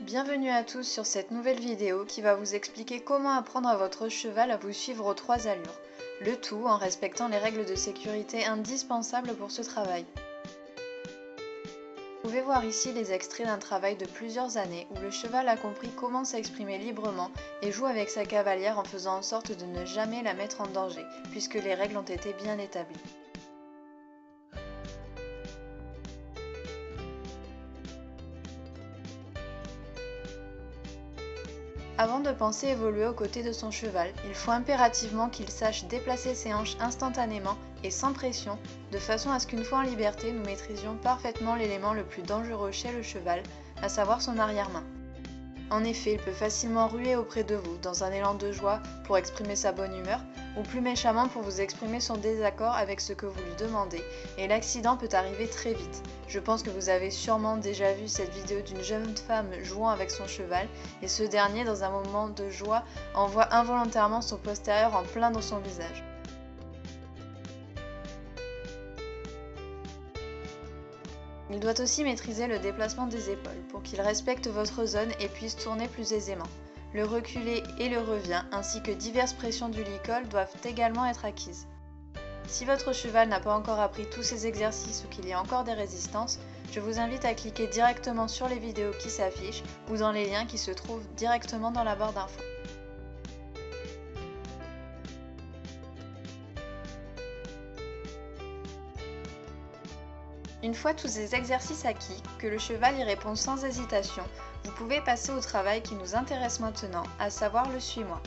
Bienvenue à tous sur cette nouvelle vidéo qui va vous expliquer comment apprendre à votre cheval à vous suivre aux 3 allures, le tout en respectant les règles de sécurité indispensables pour ce travail. Vous pouvez voir ici les extraits d'un travail de plusieurs années où le cheval a compris comment s'exprimer librement et joue avec sa cavalière en faisant en sorte de ne jamais la mettre en danger, puisque les règles ont été bien établies. Avant de penser évoluer aux côtés de son cheval, il faut impérativement qu'il sache déplacer ses hanches instantanément et sans pression, de façon à ce qu'une fois en liberté, nous maîtrisions parfaitement l'élément le plus dangereux chez le cheval, à savoir son arrière-main. En effet, il peut facilement ruer auprès de vous dans un élan de joie pour exprimer sa bonne humeur, ou plus méchamment pour vous exprimer son désaccord avec ce que vous lui demandez, et l'accident peut arriver très vite. Je pense que vous avez sûrement déjà vu cette vidéo d'une jeune femme jouant avec son cheval, et ce dernier, dans un moment de joie, envoie involontairement son postérieur en plein dans son visage. Il doit aussi maîtriser le déplacement des épaules pour qu'il respecte votre zone et puisse tourner plus aisément. Le reculé et le revient ainsi que diverses pressions du licol doivent également être acquises. Si votre cheval n'a pas encore appris tous ces exercices ou qu'il y a encore des résistances, je vous invite à cliquer directement sur les vidéos qui s'affichent ou dans les liens qui se trouvent directement dans la barre d'infos. Une fois tous ces exercices acquis, que le cheval y répond sans hésitation, vous pouvez passer au travail qui nous intéresse maintenant, à savoir le suis-moi.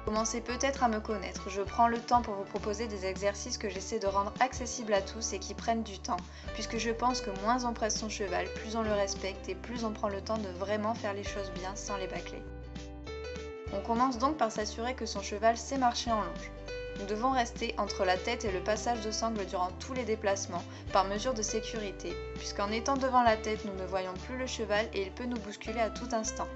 Commencez peut-être à me connaître, je prends le temps pour vous proposer des exercices que j'essaie de rendre accessibles à tous et qui prennent du temps, puisque je pense que moins on presse son cheval, plus on le respecte et plus on prend le temps de vraiment faire les choses bien sans les bâcler. On commence donc par s'assurer que son cheval sait marcher en longe. Nous devons rester entre la tête et le passage de sangle durant tous les déplacements, par mesure de sécurité, puisqu'en étant devant la tête, nous ne voyons plus le cheval et il peut nous bousculer à tout instant.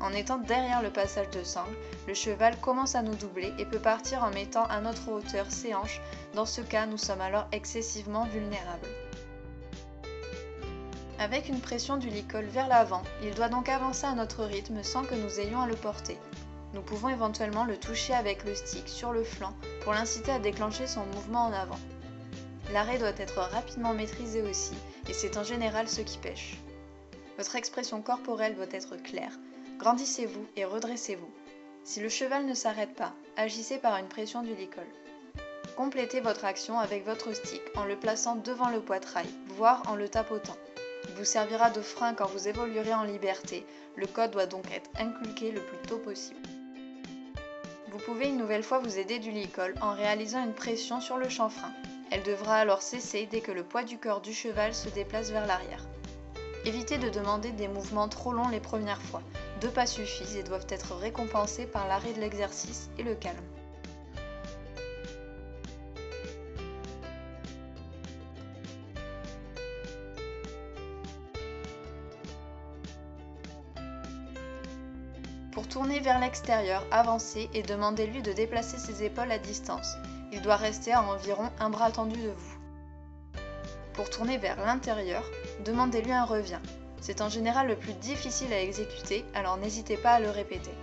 En étant derrière le passage de sangle, le cheval commence à nous doubler et peut partir en mettant à notre hauteur ses hanches. Dans ce cas, nous sommes alors excessivement vulnérables. Avec une pression du licol vers l'avant, il doit donc avancer à notre rythme sans que nous ayons à le porter. Nous pouvons éventuellement le toucher avec le stick sur le flanc pour l'inciter à déclencher son mouvement en avant. L'arrêt doit être rapidement maîtrisé aussi, et c'est en général ce qui pêche. Votre expression corporelle doit être claire. Grandissez-vous et redressez-vous. Si le cheval ne s'arrête pas, agissez par une pression du licol. Complétez votre action avec votre stick en le plaçant devant le poitrail, voire en le tapotant. Il vous servira de frein quand vous évoluerez en liberté, le code doit donc être inculqué le plus tôt possible. Vous pouvez une nouvelle fois vous aider du licol en réalisant une pression sur le chanfrein. Elle devra alors cesser dès que le poids du corps du cheval se déplace vers l'arrière. Évitez de demander des mouvements trop longs les premières fois. 2 pas suffisent et doivent être récompensés par l'arrêt de l'exercice et le calme. Pour tourner vers l'extérieur, avancez et demandez-lui de déplacer ses épaules à distance. Il doit rester à environ un bras tendu de vous. Pour tourner vers l'intérieur, demandez-lui un revient. C'est en général le plus difficile à exécuter, alors n'hésitez pas à le répéter.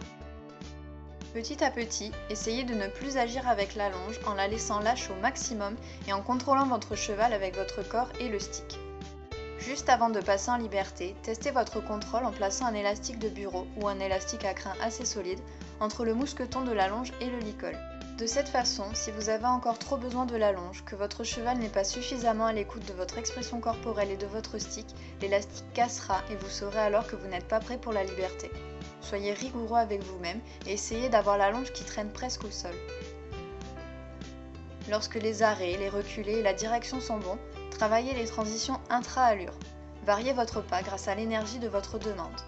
Petit à petit, essayez de ne plus agir avec la longe en la laissant lâche au maximum et en contrôlant votre cheval avec votre corps et le stick. Juste avant de passer en liberté, testez votre contrôle en plaçant un élastique de bureau ou un élastique à crin assez solide entre le mousqueton de la longe et le licol. De cette façon, si vous avez encore trop besoin de la longe, que votre cheval n'est pas suffisamment à l'écoute de votre expression corporelle et de votre stick, l'élastique cassera et vous saurez alors que vous n'êtes pas prêt pour la liberté. Soyez rigoureux avec vous-même et essayez d'avoir la longe qui traîne presque au sol. Lorsque les arrêts, les reculés et la direction sont bons, travaillez les transitions intra-allure. Variez votre pas grâce à l'énergie de votre demande.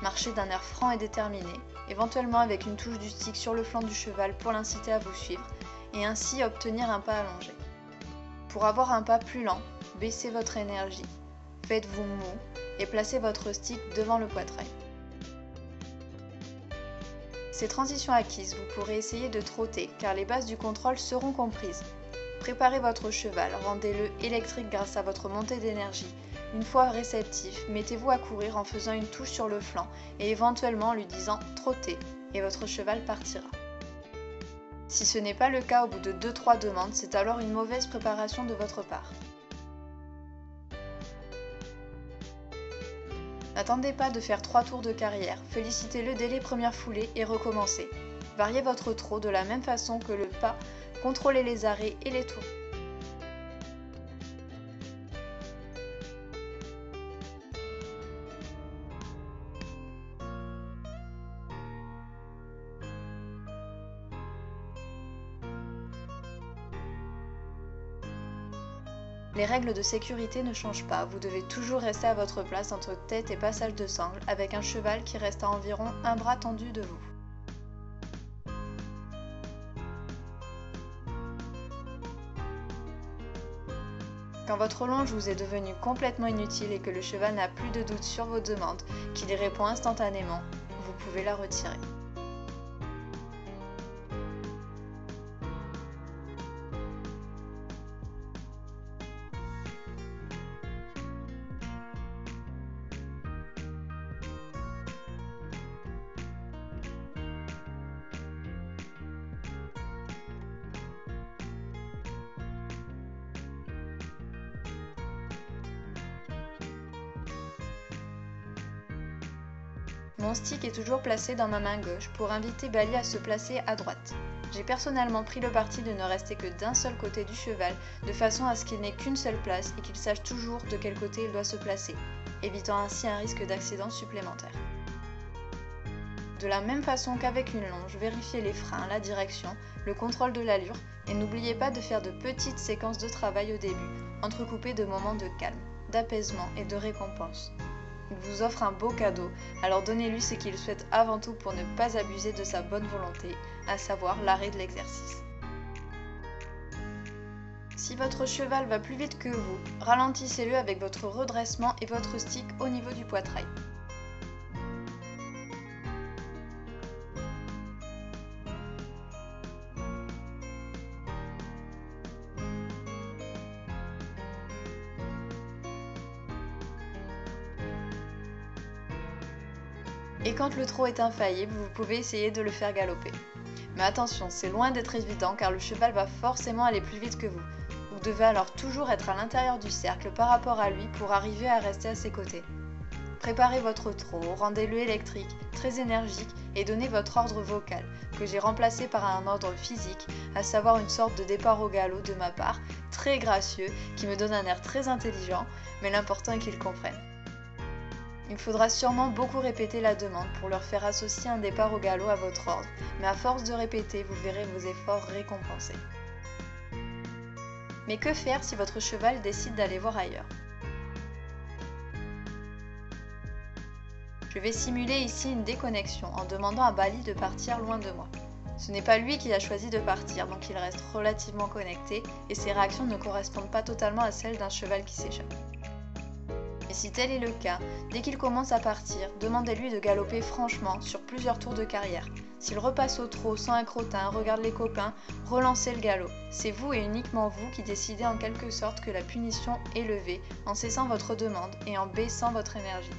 Marchez d'un air franc et déterminé, éventuellement avec une touche du stick sur le flanc du cheval pour l'inciter à vous suivre, et ainsi obtenir un pas allongé. Pour avoir un pas plus lent, baissez votre énergie, faites-vous mou et placez votre stick devant le poitrail. Ces transitions acquises, vous pourrez essayer de trotter car les bases du contrôle seront comprises. Préparez votre cheval, rendez-le électrique grâce à votre montée d'énergie, Une fois réceptif, mettez-vous à courir en faisant une touche sur le flanc et éventuellement en lui disant « trottez » et votre cheval partira. Si ce n'est pas le cas au bout de 2-3 demandes, c'est alors une mauvaise préparation de votre part. N'attendez pas de faire 3 tours de carrière, félicitez-le dès les premières foulées et recommencez. Variez votre trot de la même façon que le pas, contrôlez les arrêts et les tours. Les règles de sécurité ne changent pas, vous devez toujours rester à votre place entre tête et passage de sangle avec un cheval qui reste à environ un bras tendu de vous. Quand votre longe vous est devenue complètement inutile et que le cheval n'a plus de doute sur vos demandes, qu'il y répond instantanément, vous pouvez la retirer. Mon stick est toujours placé dans ma main gauche pour inviter Bali à se placer à droite. J'ai personnellement pris le parti de ne rester que d'un seul côté du cheval, de façon à ce qu'il n'ait qu'une seule place et qu'il sache toujours de quel côté il doit se placer, évitant ainsi un risque d'accident supplémentaire. De la même façon qu'avec une longe, vérifiez les freins, la direction, le contrôle de l'allure et n'oubliez pas de faire de petites séquences de travail au début, entrecoupées de moments de calme, d'apaisement et de récompense. Il vous offre un beau cadeau, alors donnez-lui ce qu'il souhaite avant tout pour ne pas abuser de sa bonne volonté, à savoir l'arrêt de l'exercice. Si votre cheval va plus vite que vous, ralentissez-le avec votre redressement et votre stick au niveau du poitrail. Et quand le trot est infaillible, vous pouvez essayer de le faire galoper. Mais attention, c'est loin d'être évident car le cheval va forcément aller plus vite que vous. Vous devez alors toujours être à l'intérieur du cercle par rapport à lui pour arriver à rester à ses côtés. Préparez votre trot, rendez-le électrique, très énergique et donnez votre ordre vocal, que j'ai remplacé par un ordre physique, à savoir une sorte de départ au galop de ma part, très gracieux, qui me donne un air très intelligent, mais l'important est qu'il comprenne. Il faudra sûrement beaucoup répéter la demande pour leur faire associer un départ au galop à votre ordre, mais à force de répéter, vous verrez vos efforts récompensés. Mais que faire si votre cheval décide d'aller voir ailleurs? Je vais simuler ici une déconnexion en demandant à Bali de partir loin de moi. Ce n'est pas lui qui a choisi de partir, donc il reste relativement connecté et ses réactions ne correspondent pas totalement à celles d'un cheval qui s'échappe. Et si tel est le cas, dès qu'il commence à partir, demandez-lui de galoper franchement sur plusieurs tours de carrière. S'il repasse au trot sans un crottin, regarde les copains, relancez le galop. C'est vous et uniquement vous qui décidez en quelque sorte que la punition est levée en cessant votre demande et en baissant votre énergie.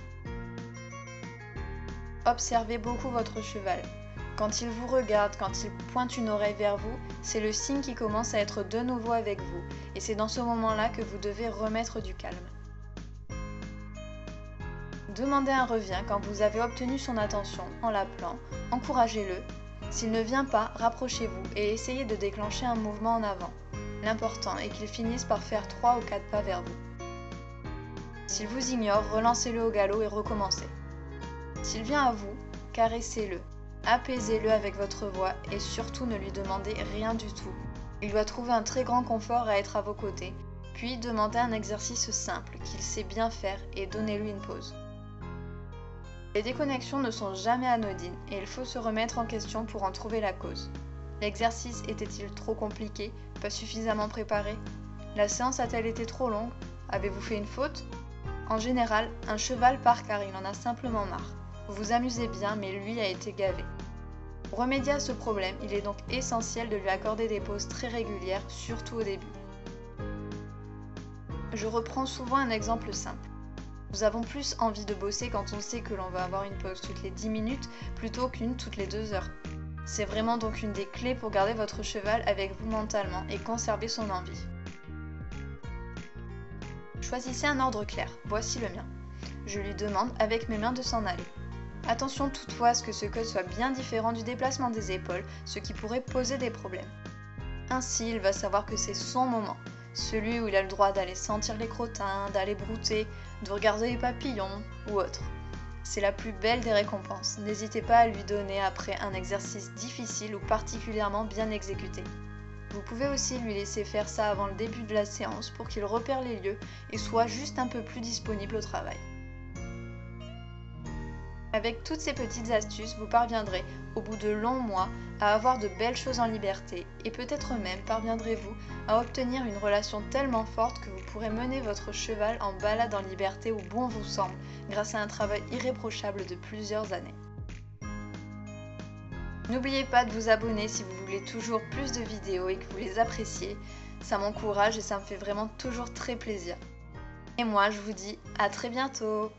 Observez beaucoup votre cheval. Quand il vous regarde, quand il pointe une oreille vers vous, c'est le signe qu'il commence à être de nouveau avec vous et c'est dans ce moment-là que vous devez remettre du calme. Demandez un revient quand vous avez obtenu son attention en l'appelant, encouragez-le. S'il ne vient pas, rapprochez-vous et essayez de déclencher un mouvement en avant. L'important est qu'il finisse par faire 3 ou 4 pas vers vous. S'il vous ignore, relancez-le au galop et recommencez. S'il vient à vous, caressez-le, apaisez-le avec votre voix et surtout ne lui demandez rien du tout. Il doit trouver un très grand confort à être à vos côtés, puis demandez un exercice simple qu'il sait bien faire et donnez-lui une pause. Les déconnexions ne sont jamais anodines et il faut se remettre en question pour en trouver la cause. L'exercice était-il trop compliqué, pas suffisamment préparé? La séance a-t-elle été trop longue? Avez-vous fait une faute? En général, un cheval part car il en a simplement marre. Vous vous amusez bien mais lui a été gavé. Pour remédier à ce problème, il est donc essentiel de lui accorder des pauses très régulières, surtout au début. Je reprends souvent un exemple simple. Nous avons plus envie de bosser quand on sait que l'on va avoir une pause toutes les 10 minutes plutôt qu'une toutes les 2 heures. C'est vraiment donc une des clés pour garder votre cheval avec vous mentalement et conserver son envie. Choisissez un ordre clair, voici le mien. Je lui demande avec mes mains de s'en aller. Attention toutefois à ce que ce code soit bien différent du déplacement des épaules, ce qui pourrait poser des problèmes. Ainsi, il va savoir que c'est son moment, celui où il a le droit d'aller sentir les crottins, d'aller brouter, de regarder les papillons ou autre. C'est la plus belle des récompenses, n'hésitez pas à lui donner après un exercice difficile ou particulièrement bien exécuté. Vous pouvez aussi lui laisser faire ça avant le début de la séance pour qu'il repère les lieux et soit juste un peu plus disponible au travail. Avec toutes ces petites astuces, vous parviendrez, au bout de longs mois, à avoir de belles choses en liberté et peut-être même parviendrez-vous à obtenir une relation tellement forte que vous pourrez mener votre cheval en balade en liberté où bon vous semble, grâce à un travail irréprochable de plusieurs années. N'oubliez pas de vous abonner si vous voulez toujours plus de vidéos et que vous les appréciez, ça m'encourage et ça me fait vraiment toujours très plaisir. Et moi je vous dis à très bientôt!